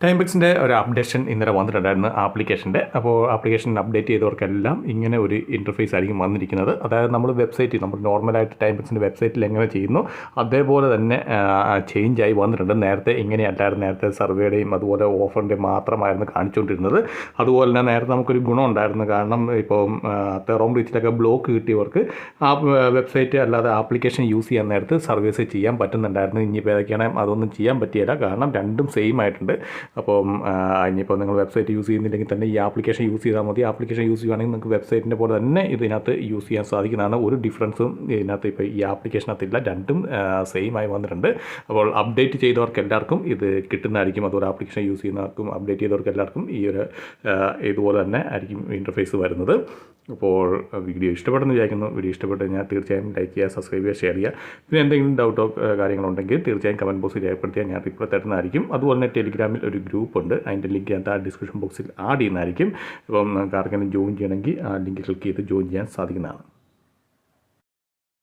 ടൈംബിക്സിൻ്റെ ഒരു അപ്ഡേഷൻ ഇന്നലെ വന്നിട്ടുണ്ടായിരുന്നു ആപ്ലിക്കേഷൻ്റെ. അപ്പോൾ ആപ്ലിക്കേഷൻ അപ്ഡേറ്റ് ചെയ്തവർക്കെല്ലാം ഇങ്ങനെ ഒരു ഇൻ്റർഫേസ് ആയിരിക്കും വന്നിരിക്കുന്നത്. അതായത് നമ്മൾ വെബ്സൈറ്റിൽ നമ്മൾ നോർമലായിട്ട് ടൈംബിക്സിൻ്റെ വെബ്സൈറ്റിൽ എങ്ങനെ ചെയ്യുന്നു അതേപോലെ തന്നെ ചേഞ്ചായി വന്നിട്ടുണ്ട്. നേരത്തെ ഇങ്ങനെയല്ലായിരുന്നു. നേരത്തെ സർവേയുടെയും അതുപോലെ ഓഫറിൻ്റെയും മാത്രമായിരുന്നു കാണിച്ചുകൊണ്ടിരുന്നത്. അതുപോലെ തന്നെ നേരത്തെ നമുക്കൊരു ഗുണം ഉണ്ടായിരുന്നു. കാരണം ഇപ്പോൾ തെറോം റീച്ചിലൊക്കെ ബ്ലോക്ക് കിട്ടിയവർക്ക് ആ വെബ്സൈറ്റ് അല്ലാതെ ആപ്ലിക്കേഷൻ യൂസ് ചെയ്യാൻ നേരത്ത് സർവീസ് ചെയ്യാൻ പറ്റുന്നുണ്ടായിരുന്നു. ഇനിയിപ്പോൾ ഏതൊക്കെയാണ് അതൊന്നും ചെയ്യാൻ പറ്റിയില്ല. കാരണം രണ്ടും സെയിം ആയിട്ടുണ്ട്. അപ്പം ഇനിയിപ്പോൾ നിങ്ങൾ വെബ്സൈറ്റ് യൂസ് ചെയ്യുന്നില്ലെങ്കിൽ തന്നെ ഈ ആപ്ലിക്കേഷൻ യൂസ് ചെയ്താൽ മതി. ആപ്ലിക്കേഷൻ യൂസ് ചെയ്യുകയാണെങ്കിൽ നിങ്ങൾക്ക് വെബ്സൈറ്റിൻ്റെ പോലെ തന്നെ ഇതിനകത്ത് യൂസ് ചെയ്യാൻ സാധിക്കുന്നതാണ്. ഒരു ഡിഫറൻസും ഇതിനകത്ത് ഇപ്പോൾ ഈ ആപ്ലിക്കേഷനകത്തില്ല. രണ്ടും സെയിം ആയി വന്നിട്ടുണ്ട്. അപ്പോൾ അപ്ഡേറ്റ് ചെയ്തവർക്ക് എല്ലാവർക്കും ഇത് കിട്ടുന്നതായിരിക്കും. അതുപോലെ ആപ്ലിക്കേഷൻ യൂസ് ചെയ്യുന്നവർക്കും അപ്ഡേറ്റ് ചെയ്തവർക്ക് എല്ലാവർക്കും ഈ ഒരു ഇതുപോലെ തന്നെ ആയിരിക്കും ഇൻ്റർഫേസ് വരുന്നത്. അപ്പോൾ വീഡിയോ ഇഷ്ടപ്പെടുന്നു വിചാരിക്കുന്നു. വീഡിയോ ഇഷ്ടപ്പെട്ട് കഴിഞ്ഞാൽ തീർച്ചയായും ലൈക്ക് ചെയ്യുക, സബ്സ്ക്രൈബ് ചെയ്യുക, ഷെയർ ചെയ്യുക. പിന്നെ എന്തെങ്കിലും ഡൗട്ടോ കാര്യങ്ങളുണ്ടെങ്കിൽ തീർച്ചയായും കമൻറ്റ് ബോക്സിൽ രേഖപ്പെടുത്തിയാൽ ഞാൻ റിപ്ലൈ തരുന്നതായിരിക്കും. അതുപോലെ തന്നെ ടെലിഗ്രാമിൽ ഒരു ഗ്രൂപ്പ് ഉണ്ട്. അതിൻ്റെ ലിങ്ക് ഞാൻ താഴെ ഡിസ്ക്രിപ്ഷൻ ബോക്സിൽ ആഡ് ചെയ്യുന്നതായിരിക്കും. ഇപ്പം നിങ്ങൾക്ക് ആർക്കെങ്കിലും ജോയിൻ ചെയ്യണമെങ്കിൽ ആ ലിങ്ക് ക്ലിക്ക് ചെയ്ത് ജോയിൻ ചെയ്യാൻ സാധിക്കുന്നതാണ്.